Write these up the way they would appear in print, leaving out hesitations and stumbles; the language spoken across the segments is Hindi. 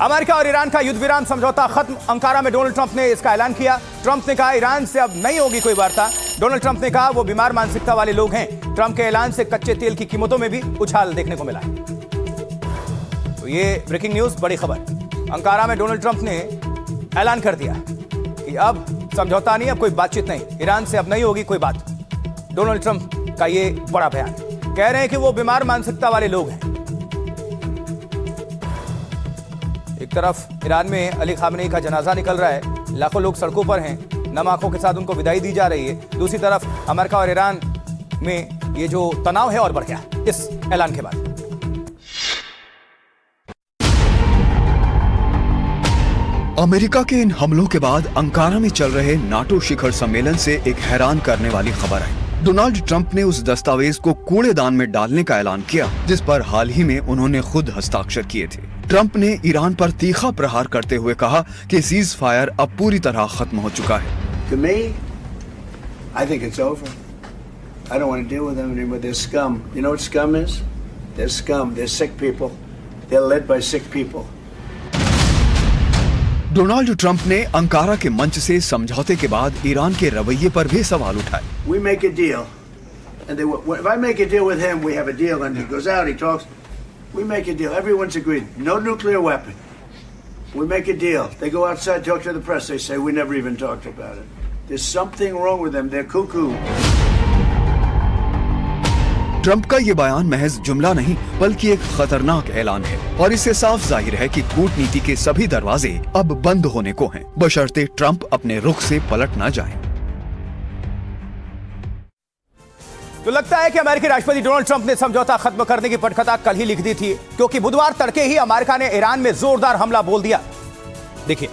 अमेरिका और ईरान का युद्ध विराम समझौता खत्म। अंकारा में डोनाल्ड ट्रंप ने इसका ऐलान किया। ट्रंप ने कहा ईरान से अब नहीं होगी कोई वार्ता। डोनाल्ड ट्रंप ने कहा वो बीमार मानसिकता वाले लोग हैं। ट्रंप के ऐलान से कच्चे तेल की कीमतों में भी उछाल देखने को मिला। तो ये ब्रेकिंग न्यूज, बड़ी खबर। अंकारा में डोनाल्ड ट्रंप ने ऐलान कर दिया कि अब समझौता नहीं, अब कोई बातचीत नहीं, ईरान से अब नहीं होगी कोई बात। डोनाल्ड ट्रंप का ये बड़ा बयान। कह रहे हैं कि वो बीमार मानसिकता वाले लोग हैं। एक तरफ ईरान में अली खामनेई का जनाजा निकल रहा है, लाखों लोग सड़कों पर हैं, नम आंखों के साथ उनको विदाई दी जा रही है। दूसरी तरफ अमेरिका और ईरान में ये जो तनाव है और बढ़ गया इस ऐलान के बाद। अमेरिका के इन हमलों के बाद अंकारा में चल रहे नाटो शिखर सम्मेलन से एक हैरान करने वाली खबर आई। डोनाल्ड ट्रंप ने उस दस्तावेज को कूड़ेदान में डालने का ऐलान किया जिस पर हाल ही में उन्होंने खुद हस्ताक्षर किए थे। ट्रंप ने ईरान पर तीखा प्रहार करते हुए कहा कि सीज फायर अब पूरी तरह खत्म हो चुका है। To me, I think it's over. I don't want to deal with them anymore. They're scum. You know what scum is? They're scum. They're sick people. They're led by sick people. Donald Trump ने अंकारा के मंच से समझौते के बाद ईरान के रवैये पर भी सवाल उठाए। We make a deal, and if I make a deal with him, we have a deal, and he goes out, he talks. We make a deal. Everyone's agreed. No nuclear weapon. We make a deal. They go outside, talk to the press. They say we never even talked about it. There's something wrong with them. They're cuckoo. Trump का ये बयान महज जुमला नहीं बल्कि एक खतरनाक ऐलान है और इससे साफ जाहिर है कि कूटनीति के सभी दरवाजे अब बंद होने को हैं, बशर्ते ट्रंप अपने रुख से पलट न जाएं। तो लगता है कि अमेरिकी राष्ट्रपति डोनाल्ड ट्रंप ने समझौता खत्म करने की पटकथा कल ही लिख दी थी, क्योंकि बुधवार तड़के ही अमेरिका ने ईरान में जोरदार हमला बोल दिया। देखिए,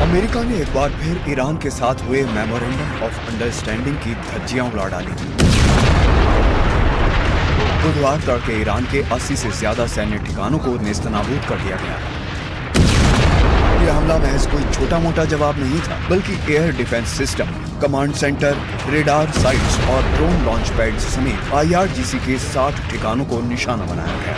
अमेरिका ने एक बार फिर ईरान के साथ हुए मेमोरेंडम ऑफ अंडरस्टैंडिंग की धज्जियां उड़ा डाली। बुधवार तड़के ईरान के 80 से ज्यादा सैन्य ठिकानों को नेस्तनाबूद कर दिया गया। यह हमला महज कोई छोटा मोटा जवाब नहीं था, बल्कि air defence system, command centre, radar sites और ड्रोन लॉन्च पैड्स समेत IRGC के 60 ठिकानों को निशाना बनाया गया।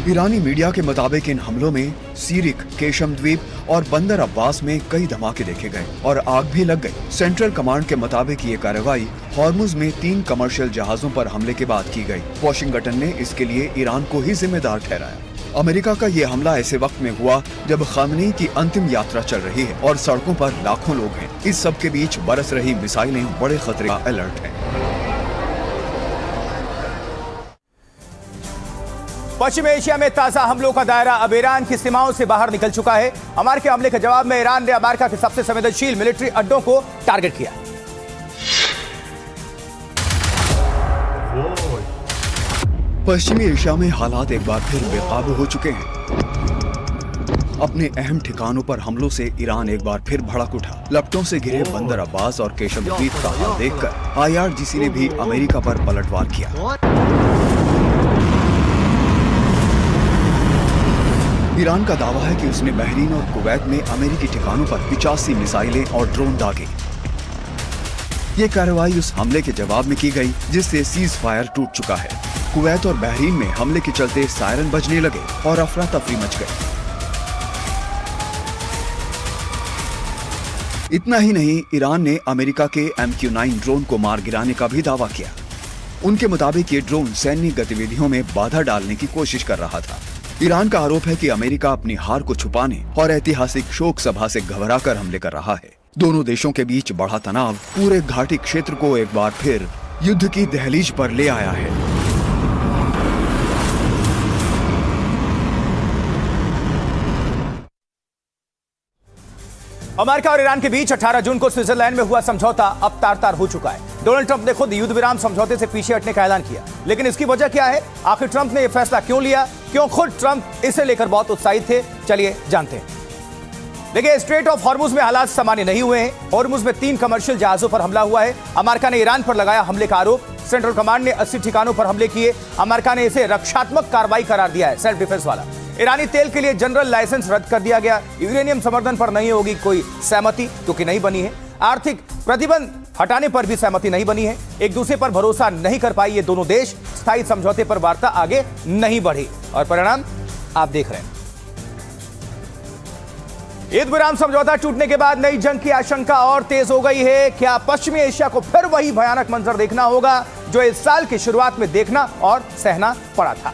ईरानी मीडिया के मुताबिक इन हमलों में सीरिक, केशम द्वीप और बंदर अब्बास में कई धमाके देखे गए और आग भी लग गई। सेंट्रल कमांड के मुताबिक ये कार्रवाई हॉर्मुज में 3 कमर्शियल जहाजों पर हमले के बाद की गई। वॉशिंगटन ने इसके लिए ईरान को ही जिम्मेदार ठहराया। अमेरिका का ये हमला ऐसे वक्त में हुआ जब खामनेई की अंतिम यात्रा चल रही है और सड़कों पर लाखों लोग हैं। इस सब के बीच बरस रही मिसाइलें बड़े खतरे का अलर्ट है। पश्चिम एशिया में ताजा हमलों का दायरा अब ईरान की सीमाओं से बाहर निकल चुका है। अमेरिकी हमले के जवाब में ईरान ने अमेरिका के सबसे संवेदनशील मिलिट्री अड्डों को टारगेट किया। पश्चिमी एशिया में हालात एक बार फिर बेकाबू हो चुके हैं। अपने अहम ठिकानों पर हमलों से ईरान एक बार फिर भड़क उठा। लपटों से घिरे बंदर अब्बास और केशम द्वीप का हाल देखकर IRGC ने भी अमेरिका पर पलटवार किया। ईरान का दावा है कि उसने बहरीन और कुवैत में अमेरिकी ठिकानों पर 85 मिसाइलें और ड्रोन दागे। ये कार्रवाई उस हमले के जवाब में की गई जिससे सीज फायर टूट चुका है। कुवैत और बहरीन में हमले के चलते सायरन बजने लगे और अफरा तफरी मच गई। इतना ही नहीं, ईरान ने अमेरिका के MQ-9 ड्रोन को मार गिराने का भी दावा किया। उनके मुताबिक ये ड्रोन सैन्य गतिविधियों में बाधा डालने की कोशिश कर रहा था। ईरान का आरोप है कि अमेरिका अपनी हार को छुपाने और ऐतिहासिक शोक सभा से घबराकर हमले कर रहा है। दोनों देशों के बीच बढ़ा तनाव पूरे घाटी क्षेत्र को एक बार फिर युद्ध की दहलीज पर ले आया है। अमेरिका और ईरान के बीच 18 जून को स्विट्जरलैंड में हुआ समझौता अब तार-तार हो चुका है। डोनाल्ड ट्रंप ने खुद युद्ध विराम समझौते से पीछे हटने का ऐलान किया, लेकिन इसकी वजह क्या है? आखिर ट्रंप ने यह फैसला क्यों लिया? क्यों खुद ट्रंप इसे लेकर बहुत उत्साहित थे? चलिए जानते हैं। देखिए, स्ट्रेट ऑफ हॉर्मुज में हालात सामान्य नहीं हुए हैं। हॉर्मुज में 3 कमर्शियल जहाजों पर हमला हुआ है। अमेरिका ने ईरान पर लगाया हमले का आरोप। सेंट्रल कमांड ने 80 ठिकानों पर हमले किए। अमेरिका ने इसे रक्षात्मक कार्रवाई करार दिया है, सेल्फ डिफेंस वाला। ईरानी तेल के लिए जनरल लाइसेंस रद्द कर दिया गया। यूरेनियम संवर्धन पर नहीं होगी कोई सहमति, क्योंकि नहीं बनी है। आर्थिक प्रतिबंध हटाने पर भी सहमति नहीं बनी है। एक दूसरे पर भरोसा नहीं कर पाई ये दोनों देश। स्थायी समझौते पर वार्ता आगे नहीं बढ़ी और परिणाम आप देख रहे हैं। ईद विराम समझौता टूटने के बाद नई जंग की आशंका और तेज हो गई है। क्या पश्चिमी एशिया को फिर वही भयानक मंजर देखना होगा जो इस साल की शुरुआत में देखना और सहना पड़ा था?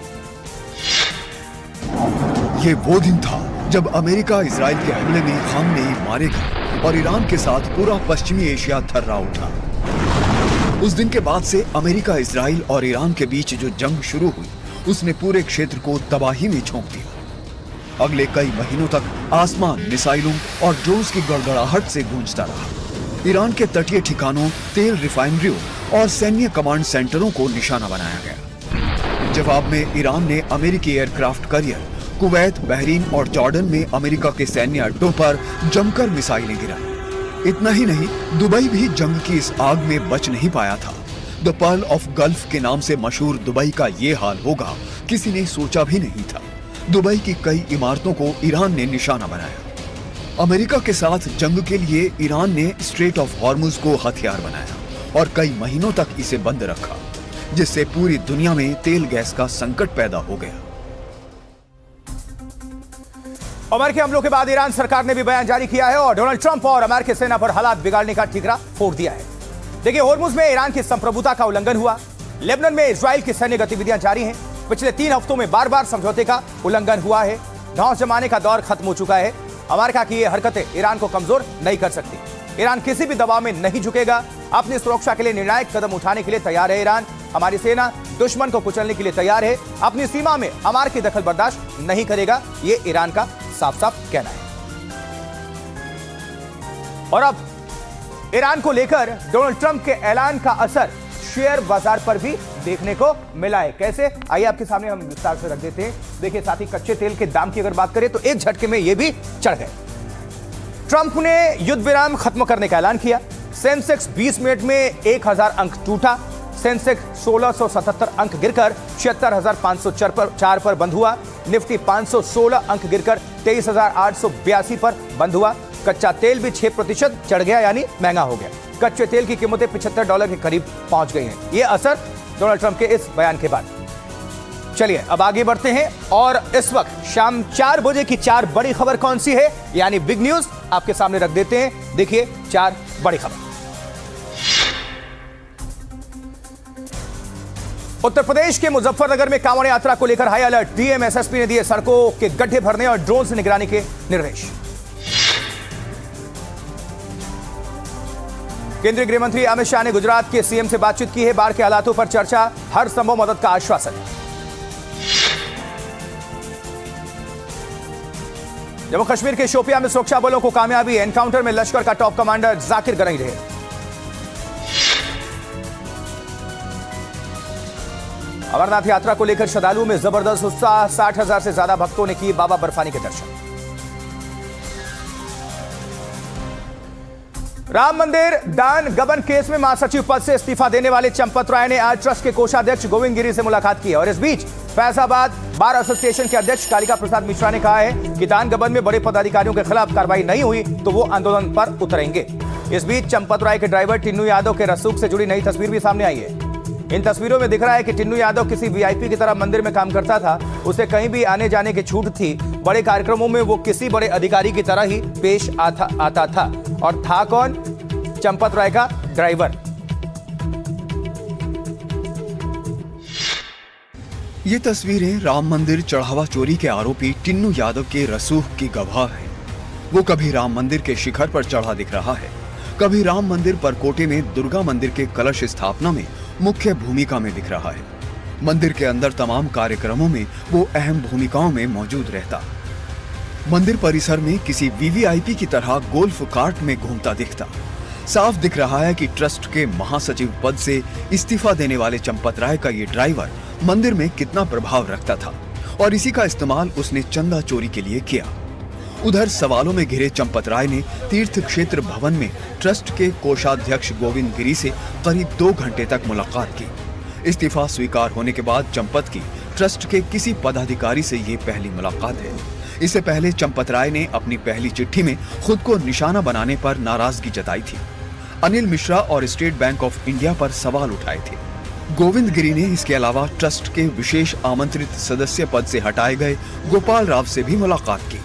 ये वो दिन था जब अमेरिका इजराइल के हमले में खामनेई मारे गए और ईरान के साथ पूरा पश्चिमी एशिया थर्रा उठा। उस दिन के बाद से अमेरिका, इजराइल और ईरान के बीच जो जंग शुरू हुई उसने पूरे क्षेत्र को तबाही में झोंक दिया। अगले कई महीनों तक आसमान मिसाइलों और ड्रोन्स की गड़गड़ाहट से गूंजता रहा। ईरान के तटीय ठिकानों, तेल रिफाइनरियों और सैन्य कमांड सेंटरों को निशाना बनाया गया। जवाब में ईरान ने अमेरिकी एयरक्राफ्ट कैरियर कुवैत, बहरीन और जॉर्डन में अमेरिका के सैन्य अड्डों पर जमकर मिसाइलें गिराई। इतना ही नहीं, दुबई भी जंग की इस आग में बच नहीं पाया था। द पर्ल ऑफ गल्फ के नाम से मशहूर दुबई का ये हाल होगा किसी ने सोचा भी नहीं था। दुबई की कई इमारतों को ईरान ने निशाना बनाया। अमेरिका के साथ जंग के लिए ईरान ने स्ट्रेट ऑफ हॉर्मुज को हथियार बनाया और कई महीनों तक इसे बंद रखा, जिससे पूरी दुनिया में तेल गैस का संकट पैदा हो गया। अमेरिकी हमलों के बाद ईरान सरकार ने भी बयान जारी किया है और डोनाल्ड ट्रंप और अमेरिकी सेना पर हालात बिगाड़ने का ठिकरा फोड़ दिया है। देखिए, होर्मुज में ईरान की संप्रभुता का उल्लंघन हुआ। लेबनान में इजराइल की सैन्य गतिविधियां जारी हैं। पिछले 3 हफ्तों में बार-बार समझौते का उल्लंघन हुआ है। धौंस जमाने का दौर खत्म हो चुका है। अमेरिका की ये हरकतें ईरान को कमजोर नहीं कर सकती। ईरान किसी भी दबाव में नहीं झुकेगा। अपनी सुरक्षा के लिए निर्णायक कदम उठाने के लिए तैयार है ईरान। हमारी सेना दुश्मन को कुचलने के लिए तैयार है। अपनी सीमा में अमेरिकी दखल बर्दाश्त नहीं करेगा, ये ईरान का साफ साफ कहना है। और अब ईरान को लेकर डोनाल्ड ट्रंप के ऐलान का असर शेयर बाजार पर भी देखने को मिला है। कैसे, आइए आपके सामने हम विस्तार से रख देते हैं। देखिए, साथ ही कच्चे तेल के दाम की अगर बात करें तो एक झटके में ये भी चढ़ गए। ट्रंप ने युद्ध विराम खत्म करने का ऐलान किया। सेंसेक्स 20 मिनट में 1000 अंक टूटा। सेंसेक्स 1677 अंक गिरकर 76,504 पर बंद हुआ। निफ्टी 516 अंक गिरकर 23,882 पर बंद हुआ। कच्चा तेल भी 6% चढ़ गया, यानी महंगा हो गया। कच्चे तेल की कीमतें $75 के करीब पहुंच गई हैं। यह असर डोनाल्ड ट्रंप के इस बयान के बाद। चलिए अब आगे बढ़ते हैं और इस वक्त शाम 4 बजे की 4 बड़ी खबर कौन सी है, यानी बिग न्यूज आपके सामने रख देते हैं। देखिए 4 बड़ी खबर। उत्तर प्रदेश के मुजफ्फरनगर में कांवड़ यात्रा को लेकर हाई अलर्ट। डीएम एसएसपी ने दिए सड़कों के गड्ढे भरने और ड्रोन से निगरानी के निर्देश। केंद्रीय गृह मंत्री अमित शाह ने गुजरात के सीएम से बातचीत की है। बाढ़ के हालातों पर चर्चा, हर संभव मदद का आश्वासन। जम्मू कश्मीर के शोपियां में सुरक्षा बलों को कामयाबी। एनकाउंटर में लश्कर का टॉप कमांडर जाकिर गनई रहे। अमरनाथ यात्रा को लेकर श्रद्धालुओं में जबरदस्त उत्साह। 60,000 से ज्यादा भक्तों ने किए बाबा बर्फानी के दर्शन। राम मंदिर दान गबन केस में महासचिव पद से इस्तीफा देने वाले चंपत राय ने आज ट्रस्ट के कोषाध्यक्ष गोविंद गिरी से मुलाकात की और इस बीच फैजाबाद बार एसोसिएशन के अध्यक्ष कालिका प्रसाद मिश्रा ने कहा है कि दान गबन में बड़े पदाधिकारियों के खिलाफ कार्रवाई नहीं हुई तो वो आंदोलन पर उतरेंगे। इस बीच चंपत राय के ड्राइवर टिन्नू यादव के रसूख से जुड़ी नई तस्वीर भी सामने आई है। इन तस्वीरों में दिख रहा है कि टिन्नू यादव किसी वीआईपी की तरह मंदिर में काम करता था। उसे कहीं भी आने जाने की छूट थी। बड़े कार्यक्रमों में वो किसी बड़े अधिकारी की तरह ही पेश आता था। और था कौन? चंपत राय का ड्राइवर। ये तस्वीरें राम मंदिर चढ़ावा चोरी के आरोपी टिन्नू यादव के रसूख की गवाह है। वो कभी राम मंदिर के शिखर पर चढ़ा दिख रहा है, कभी राम मंदिर परकोटे में दुर्गा मंदिर के कलश स्थापना में मुख्य भूमिका में दिख रहा है। मंदिर के अंदर तमाम कार्यक्रमों में वो अहम भूमिकाओं में मौजूद रहता। मंदिर परिसर में किसी वीवीआईपी की तरह गोल्फ कार्ट में घूमता दिखता। साफ दिख रहा है कि ट्रस्ट के महासचिव पद से इस्तीफा देने वाले चंपत राय का ये ड्राइवर मंदिर में कितना प्रभाव रखता था और इसी का इस्तेमाल उसने चंदा चोरी के लिए किया। उधर सवालों में घिरे चंपत राय ने तीर्थ क्षेत्र भवन में ट्रस्ट के कोषाध्यक्ष गोविंद गिरी से करीब 2 घंटे तक मुलाकात की। इस्तीफा स्वीकार होने के बाद चंपत की ट्रस्ट के किसी पदाधिकारी से ये पहली मुलाकात है। इससे पहले चंपत राय ने अपनी पहली चिट्ठी में खुद को निशाना बनाने पर नाराजगी जताई थी। अनिल मिश्रा और स्टेट बैंक ऑफ इंडिया पर सवाल उठाए थे। गोविंद गिरी ने इसके अलावा ट्रस्ट के विशेष आमंत्रित सदस्य पद से हटाए गए गोपाल राव से भी मुलाकात की।